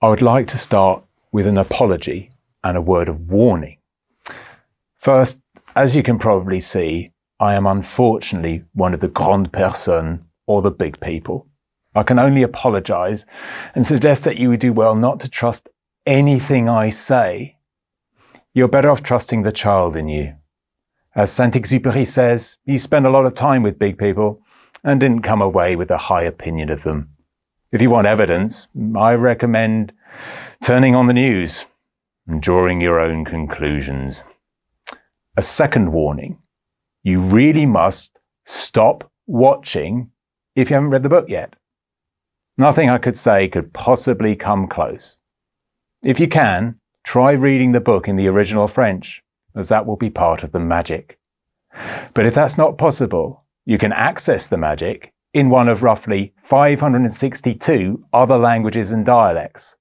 I would like to start with an apology and a word of warning. First, as you can probably see, I am unfortunately one of the grandes personnes, or the big people. I can only apologise and suggest that you would do well not to trust anything I say. You're better off trusting the child in you. As Saint-Exupéry says, he spent a lot of time with big people and didn't come away with a high opinion of them. If you want evidence, I recommend turning on the news and drawing your own conclusions. A second warning, you really must stop watching if you haven't read the book yet. Nothing I could say could possibly come close. If you can, try reading the book in the original French, as that will be part of the magic. But if that's not possible, you can access the magic in one of roughly 562 other languages and dialects.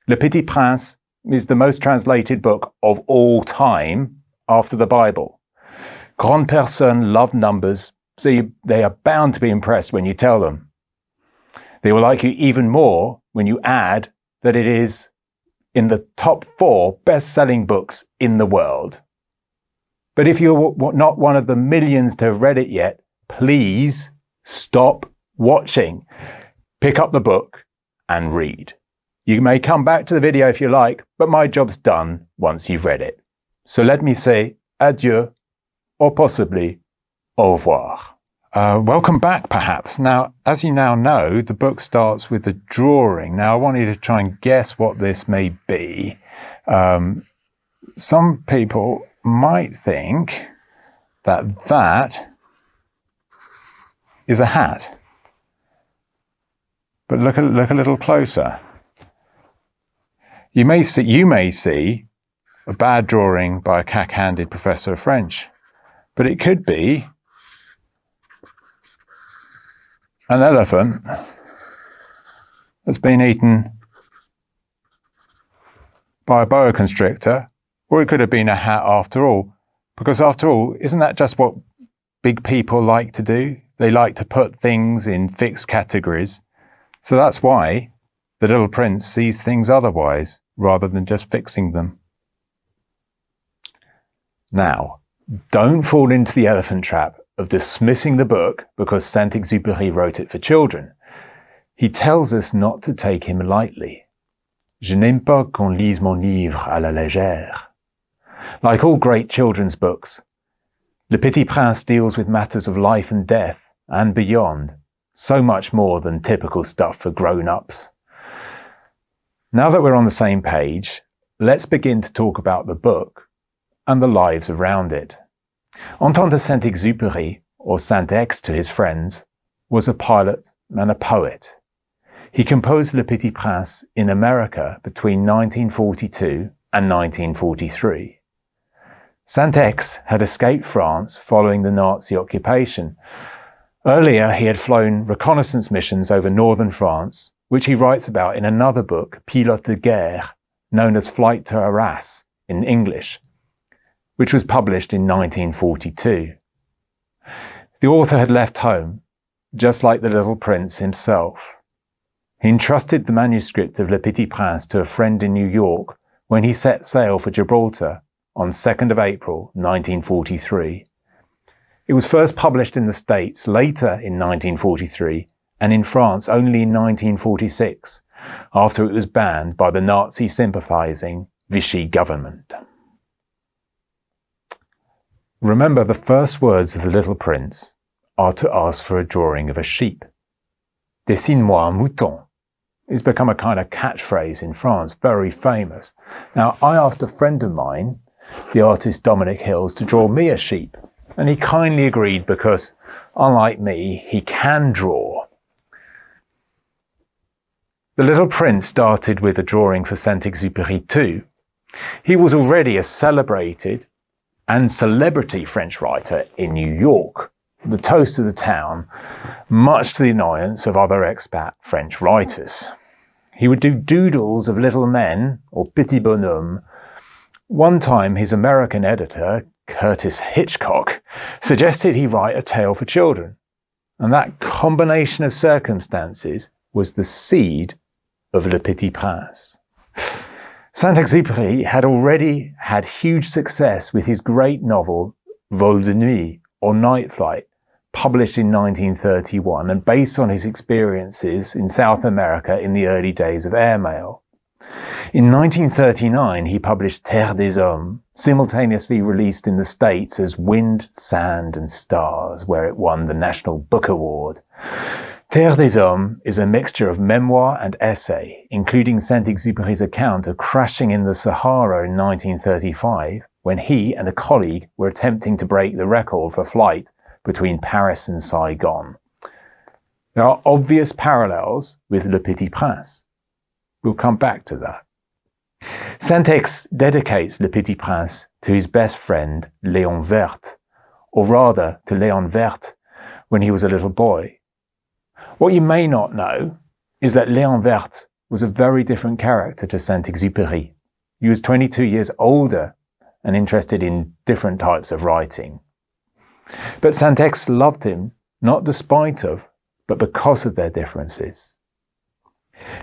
Le Petit Prince is the most translated book of all time after the Bible. Grandes personnes love numbers, so they are bound to be impressed when you tell them. They will like you even more when you add that it is in the top 4 best-selling books in the world. But if you're not one of the millions to have read it yet, please stop watching. Pick up the book and read. You may come back to the video if you like, but my job's done once you've read it. So let me say adieu, or possibly au revoir. Welcome back, perhaps. Now, as you now know, the book starts with a drawing. Now, I want you to try and guess what this may be. Some people might think that that is a hat. But look a little closer. You may see a bad drawing by a cack-handed professor of French, but it could be an elephant that's been eaten by a boa constrictor, or it could have been a hat after all. Because after all, isn't that just what big people like to do? They like to put things in fixed categories. So that's why the Little Prince sees things otherwise, rather than just fixing them. Now, don't fall into the elephant trap of dismissing the book because Saint-Exupéry wrote it for children. He tells us not to take him lightly. Je n'aime pas qu'on lise mon livre à la légère. Like all great children's books, Le Petit Prince deals with matters of life and death and beyond, so much more than typical stuff for grown-ups. Now that we're on the same page, let's begin to talk about the book and the lives around it. Antoine de Saint-Exupéry, or Saint-Ex to his friends, was a pilot and a poet. He composed Le Petit Prince in America between 1942 and 1943. Saint-Ex had escaped France following the Nazi occupation. Earlier, he had flown reconnaissance missions over northern France, which he writes about in another book, Pilote de Guerre, known as Flight to Arras in English, which was published in 1942. The author had left home, just like the Little Prince himself. He entrusted the manuscript of Le Petit Prince to a friend in New York when he set sail for Gibraltar on 2nd of April 1943. It was first published in the States later in 1943 and in France only in 1946, after it was banned by the Nazi-sympathizing Vichy government. Remember, the first words of the Little Prince are to ask for a drawing of a sheep. Dessine-moi un mouton. It's become a kind of catchphrase in France, very famous. Now, I asked a friend of mine, the artist Dominic Hills, to draw me a sheep, and he kindly agreed because, unlike me, he can draw. The Little Prince started with a drawing for Saint-Exupéry too. He was already a celebrated and celebrity French writer in New York, the toast of the town, much to the annoyance of other expat French writers. He would do doodles of little men, or petits bonhommes. One time his American editor, Curtis Hitchcock, suggested he write a tale for children, and that combination of circumstances was the seed of Le Petit Prince. Saint-Exupéry had already had huge success with his great novel Vol de Nuit, or Night Flight, published in 1931 and based on his experiences in South America in the early days of airmail. In 1939, he published Terre des Hommes, simultaneously released in the States as Wind, Sand and Stars, where it won the National Book Award. Terre des Hommes is a mixture of memoir and essay, including Saint-Exupéry's account of crashing in the Sahara in 1935, when he and a colleague were attempting to break the record for flight between Paris and Saigon. There are obvious parallels with Le Petit Prince. We'll come back to that. Saint-Ex dedicates Le Petit Prince to his best friend, Léon Vert, or rather to Léon Vert when he was a little boy. What you may not know is that Léon Vert was a very different character to Saint-Exupéry. He was 22 years older and interested in different types of writing. But Saint-Ex loved him, not despite of, but because of their differences.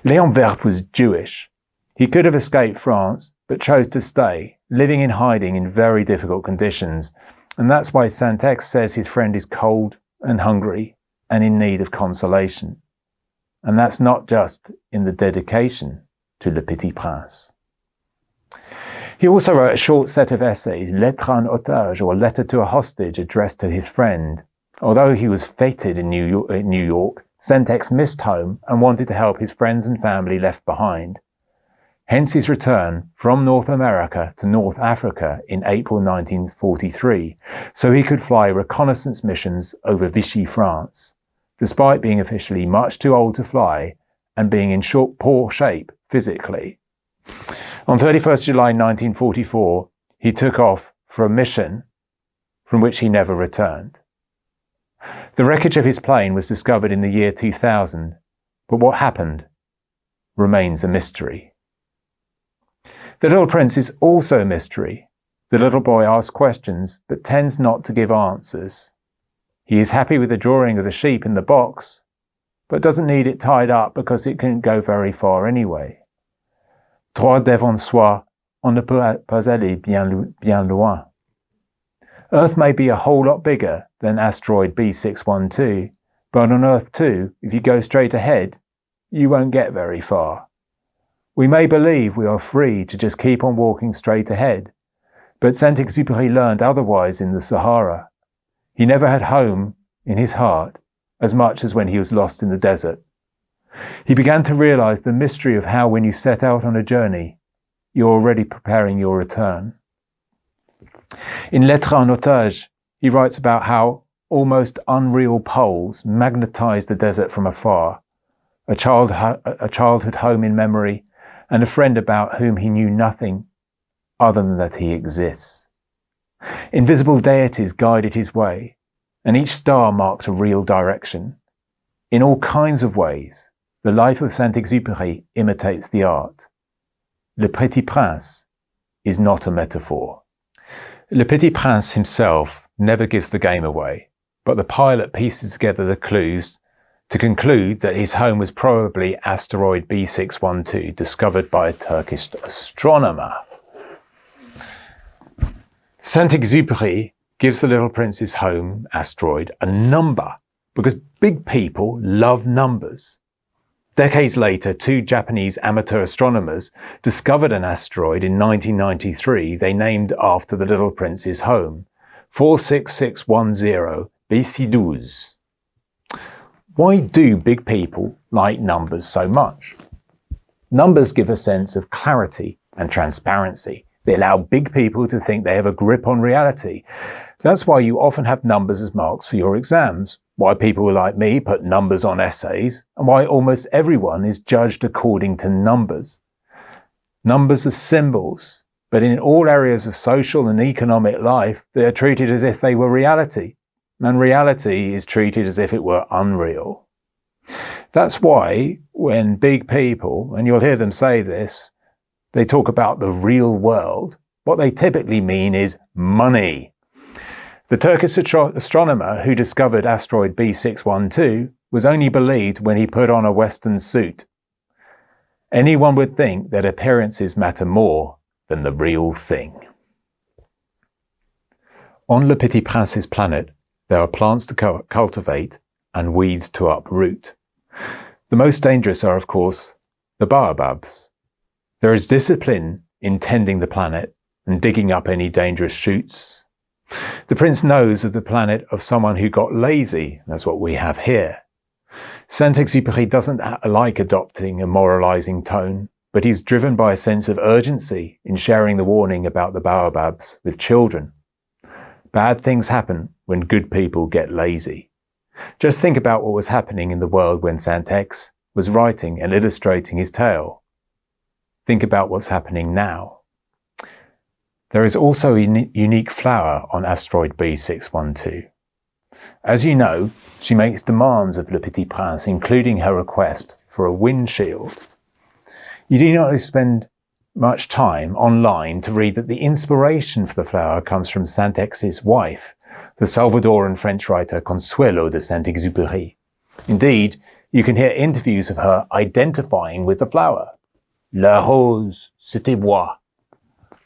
Léon Vert was Jewish. He could have escaped France, but chose to stay, living in hiding in very difficult conditions, and that's why Saint-Ex says his friend is cold and hungry and in need of consolation. And that's not just in the dedication to Le Petit Prince. He also wrote a short set of essays, Lettre à un otage, or Letter to a Hostage, addressed to his friend. Although he was feted in New York, Saint-Ex missed home and wanted to help his friends and family left behind. Hence his return from North America to North Africa in April 1943, so he could fly reconnaissance missions over Vichy, France, despite being officially much too old to fly and being in poor shape physically. On 31st July 1944, he took off for a mission from which he never returned. The wreckage of his plane was discovered in the year 2000, but what happened remains a mystery. The Little Prince is also a mystery. The little boy asks questions, but tends not to give answers. He is happy with the drawing of the sheep in the box, but doesn't need it tied up because it couldn't go very far anyway. Droit devant soi, on ne peut pas aller bien loin. Earth may be a whole lot bigger than asteroid B612, but on Earth too, if you go straight ahead, you won't get very far. We may believe we are free to just keep on walking straight ahead, but Saint-Exupéry learned otherwise in the Sahara. He never had home in his heart as much as when he was lost in the desert. He began to realize the mystery of how when you set out on a journey, you're already preparing your return. In Lettre à un otage, he writes about how almost unreal poles magnetize the desert from afar, a childhood home in memory, and a friend about whom he knew nothing other than that he exists. Invisible deities guided his way, and each star marked a real direction. In all kinds of ways, the life of Saint-Exupéry imitates the art. Le Petit Prince is not a metaphor. Le Petit Prince himself never gives the game away, but the pilot pieces together the clues to conclude that his home was probably asteroid B612, discovered by a Turkish astronomer. Saint-Exupéry gives the Little Prince's home asteroid a number because big people love numbers. Decades later, two Japanese amateur astronomers discovered an asteroid in 1993 they named after the Little Prince's home, 46610 BC12. Why do big people like numbers so much? Numbers give a sense of clarity and transparency. They allow big people to think they have a grip on reality. That's why you often have numbers as marks for your exams, why people like me put numbers on essays, and why almost everyone is judged according to numbers. Numbers are symbols, but in all areas of social and economic life, they are treated as if they were reality, and reality is treated as if it were unreal. That's why when big people, and you'll hear them say this, they talk about the real world, what they typically mean is money. The Turkish astronomer who discovered asteroid B612 was only believed when he put on a Western suit. anyone would think that appearances matter more than the real thing. On Le Petit Prince's planet, there are plants to cultivate and weeds to uproot. The most dangerous are, of course, the baobabs. There is discipline in tending the planet and digging up any dangerous shoots. The prince knows of the planet of someone who got lazy. That's what we have here. Saint-Exupéry doesn't like adopting a moralizing tone, but he's driven by a sense of urgency in sharing the warning about the baobabs with children. Bad things happen when good people get lazy. Just think about what was happening in the world when Saint-Ex was writing and illustrating his tale. Think about what's happening now. There is also a unique flower on asteroid B612. As you know, she makes demands of Le Petit Prince, including her request for a windshield. You do not spend much time online to read that the inspiration for the flower comes from Saint-Ex's wife, the Salvadoran French writer Consuelo de Saint-Exupéry. Indeed, you can hear interviews of her identifying with the flower. La rose, c'était moi.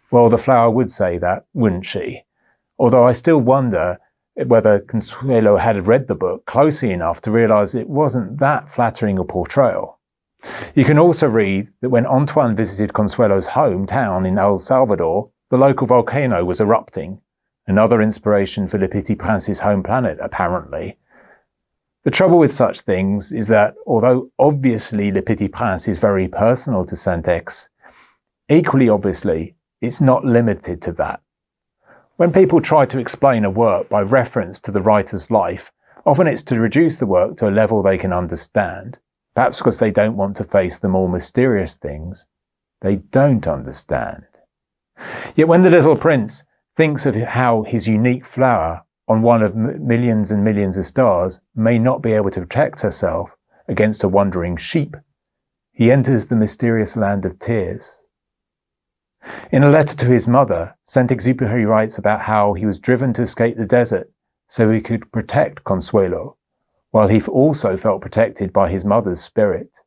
Well, the flower would say that, wouldn't she? Although I still wonder whether Consuelo had read the book closely enough to realise it wasn't that flattering a portrayal. You can also read that when Antoine visited Consuelo's hometown in El Salvador, the local volcano was erupting, another inspiration for Le Petit Prince's home planet, apparently. The trouble with such things is that, although obviously Le Petit Prince is very personal to Saint-Ex, equally obviously, it's not limited to that. When people try to explain a work by reference to the writer's life, often it's to reduce the work to a level they can understand, perhaps because they don't want to face the more mysterious things they don't understand. Yet when the little prince thinks of how his unique flower on one of millions and millions of stars may not be able to protect herself against a wandering sheep, he enters the mysterious land of tears. In a letter to his mother, Saint-Exupéry writes about how he was driven to escape the desert so he could protect Consuelo, while he also felt protected by his mother's spirit.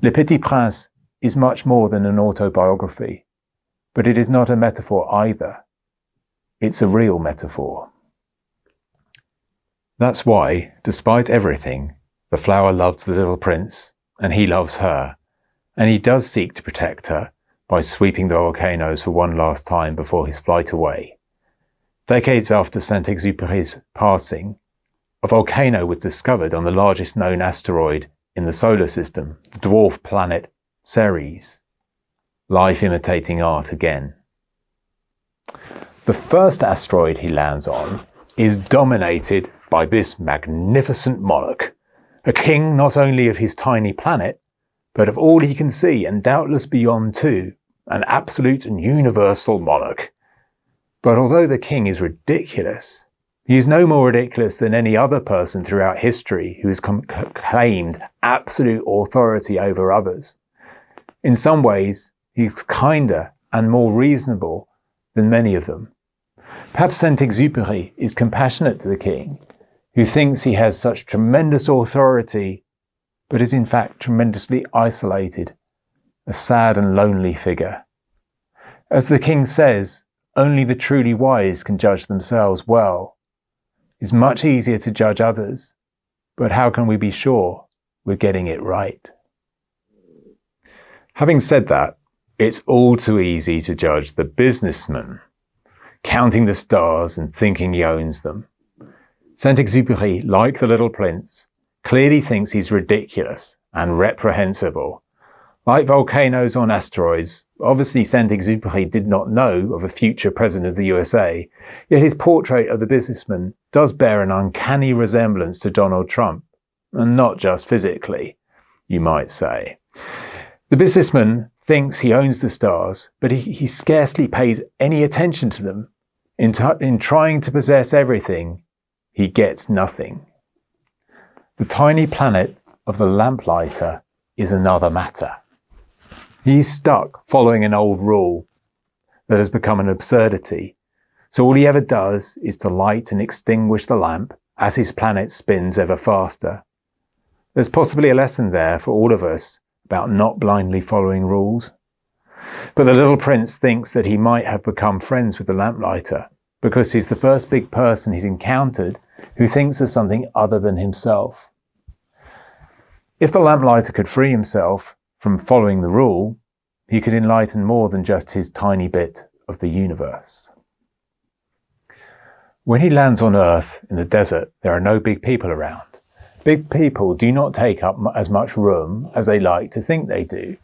Le Petit Prince is much more than an autobiography, but it is not a metaphor either. It's a real metaphor. That's why, despite everything, the flower loves the little prince, and he loves her, and he does seek to protect her by sweeping the volcanoes for one last time before his flight away. Decades after Saint-Exupéry's passing, a volcano was discovered on the largest known asteroid in the solar system, the dwarf planet Ceres. Life imitating art again. The first asteroid he lands on is dominated by this magnificent monarch, a king not only of his tiny planet, but of all he can see and doubtless beyond too, an absolute and universal monarch. But although the king is ridiculous, he is no more ridiculous than any other person throughout history who has claimed absolute authority over others. In some ways, he's kinder and more reasonable than many of them. Perhaps Saint-Exupéry is compassionate to the king, who thinks he has such tremendous authority, but is in fact tremendously isolated, a sad and lonely figure. As the king says, only the truly wise can judge themselves well. It's much easier to judge others, but how can we be sure we're getting it right? Having said that, it's all too easy to judge the businessman, counting the stars and thinking he owns them. Saint-Exupéry, like the Little Prince, clearly thinks he's ridiculous and reprehensible. Like volcanoes on asteroids, obviously Saint-Exupéry did not know of a future president of the USA, yet his portrait of the businessman does bear an uncanny resemblance to Donald Trump, and not just physically, you might say. The businessman thinks he owns the stars, but he scarcely pays any attention to them. In trying to possess everything, he gets nothing. The tiny planet of the lamplighter is another matter. He's stuck following an old rule that has become an absurdity, so all he ever does is to light and extinguish the lamp as his planet spins ever faster. There's possibly a lesson there for all of us about not blindly following rules. But the little prince thinks that he might have become friends with the lamplighter because he's the first big person he's encountered who thinks of something other than himself. If the lamplighter could free himself from following the rule, he could enlighten more than just his tiny bit of the universe. When he lands on Earth in the desert, there are no big people around. Big people do not take up as much room as they like to think they do.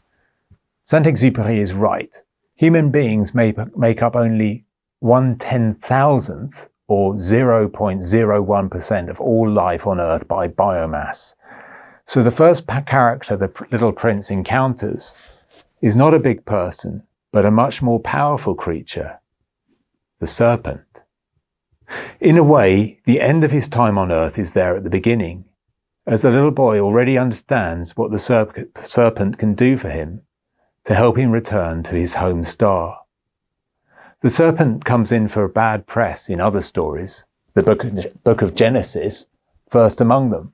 Saint-Exupéry is right. Human beings make up only 1/10,000th or 0.01% of all life on Earth by biomass. So the first character the little prince encounters is not a big person, but a much more powerful creature, the serpent. In a way, the end of his time on Earth is there at the beginning, as the little boy already understands what the serpent can do for him to help him return to his home star. The serpent comes in for bad press in other stories, the book of Genesis first among them.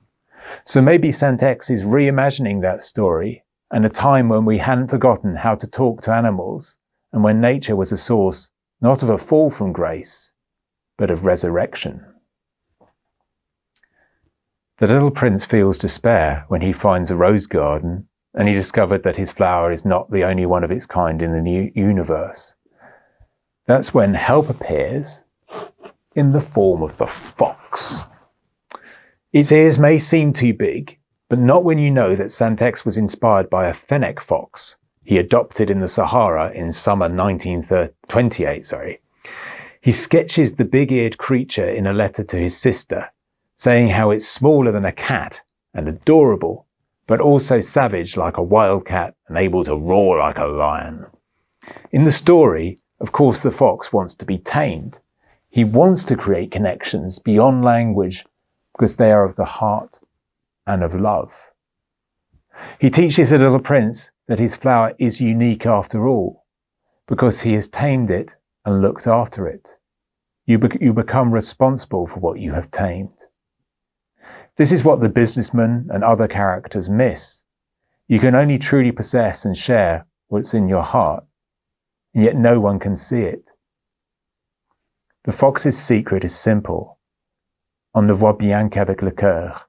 So maybe Saint-Ex is reimagining that story and a time when we hadn't forgotten how to talk to animals and when nature was a source not of a fall from grace, but of resurrection. The little prince feels despair when he finds a rose garden and he discovered that his flower is not the only one of its kind in the new universe. That's when help appears in the form of the fox. Its ears may seem too big, but not when you know that Saint-Ex was inspired by a fennec fox he adopted in the Sahara in summer 1928. He sketches the big-eared creature in a letter to his sister, saying how it's smaller than a cat and adorable, but also savage like a wildcat and able to roar like a lion. In the story, of course, the fox wants to be tamed. He wants to create connections beyond language because they are of the heart and of love. He teaches the little prince that his flower is unique after all, because he has tamed it and looked after it. You become responsible for what you have tamed. This is what the businessman and other characters miss. You can only truly possess and share what's in your heart, and yet no one can see it. The fox's secret is simple. On ne voit bien qu'avec le cœur.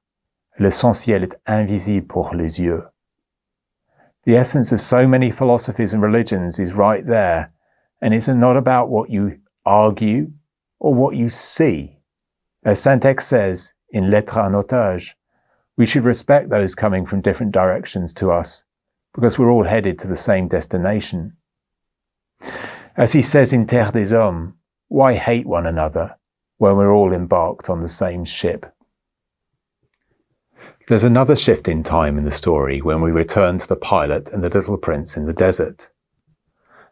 L'essentiel est invisible pour les yeux. The essence of so many philosophies and religions is right there, and it's not about what you argue or what you see. As Saint-Ex says in Lettres en otage, we should respect those coming from different directions to us, because we're all headed to the same destination. As he says in Terre des Hommes, why hate one another when we're all embarked on the same ship? There's another shift in time in the story when we return to the pilot and the little prince in the desert.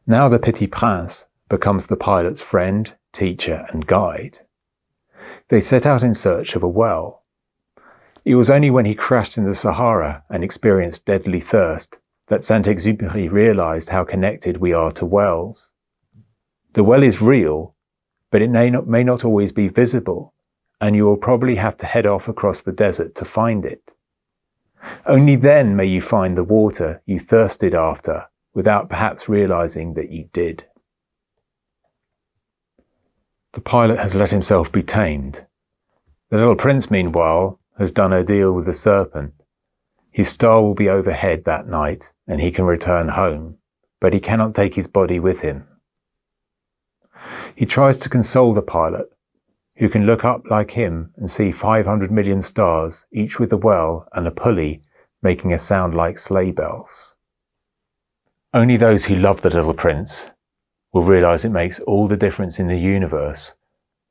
Now the Petit Prince becomes the pilot's friend, teacher and guide. They set out in search of a well. It was only when he crashed in the Sahara and experienced deadly thirst that Saint-Exupéry realized how connected we are to wells. The well is real, but it may not always be visible, and you will probably have to head off across the desert to find it. Only then may you find the water you thirsted after without perhaps realizing that you did. The pilot has let himself be tamed. The little prince, meanwhile, has done a deal with the serpent. His star will be overhead that night and he can return home, but he cannot take his body with him. He tries to console the pilot, who can look up like him and see 500 million stars, each with a well and a pulley making a sound like sleigh bells. Only those who love the little prince will realize it makes all the difference in the universe,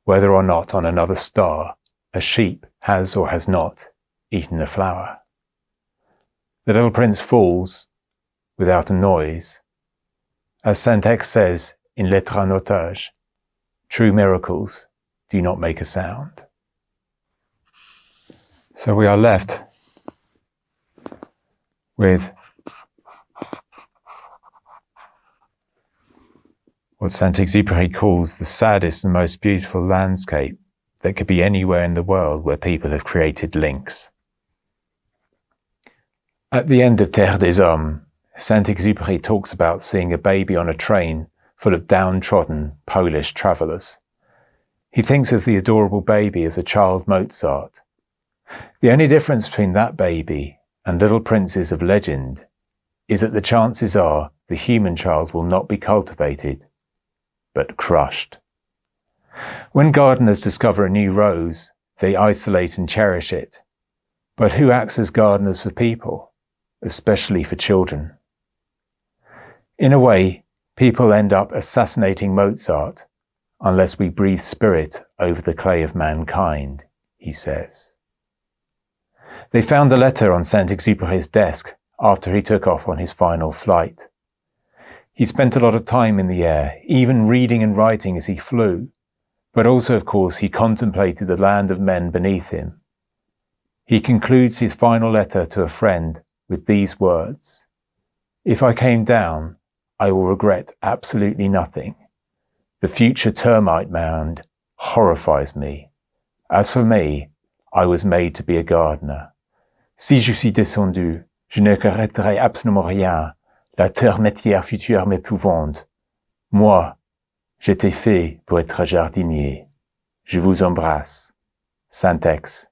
whether or not on another star a sheep has or has not eaten a flower. The little prince falls without a noise. As Saint-Ex says in Lettres en otage, true miracles do not make a sound. So we are left with what Saint-Exupéry calls the saddest and most beautiful landscape that could be anywhere in the world where people have created links. At the end of Terre des Hommes, Saint-Exupéry talks about seeing a baby on a train full of downtrodden Polish travellers. He thinks of the adorable baby as a child Mozart. The only difference between that baby and little princes of legend is that the chances are the human child will not be cultivated, but crushed. When gardeners discover a new rose, they isolate and cherish it. But who acts as gardeners for people, especially for children? In a way, people end up assassinating Mozart unless we breathe spirit over the clay of mankind, he says. They found a letter on Saint-Exupéry's desk after he took off on his final flight. He spent a lot of time in the air, even reading and writing as he flew, but also, of course, he contemplated the land of men beneath him. He concludes his final letter to a friend with these words: "If I came down, I will regret absolutely nothing. The future termite mound horrifies me. As for me, I was made to be a gardener. Si je suis descendu, je ne regretterai absolument rien. La terre métière future m'épouvante. Moi, j'étais fait pour être jardinier. Je vous embrasse. Saint-Ex."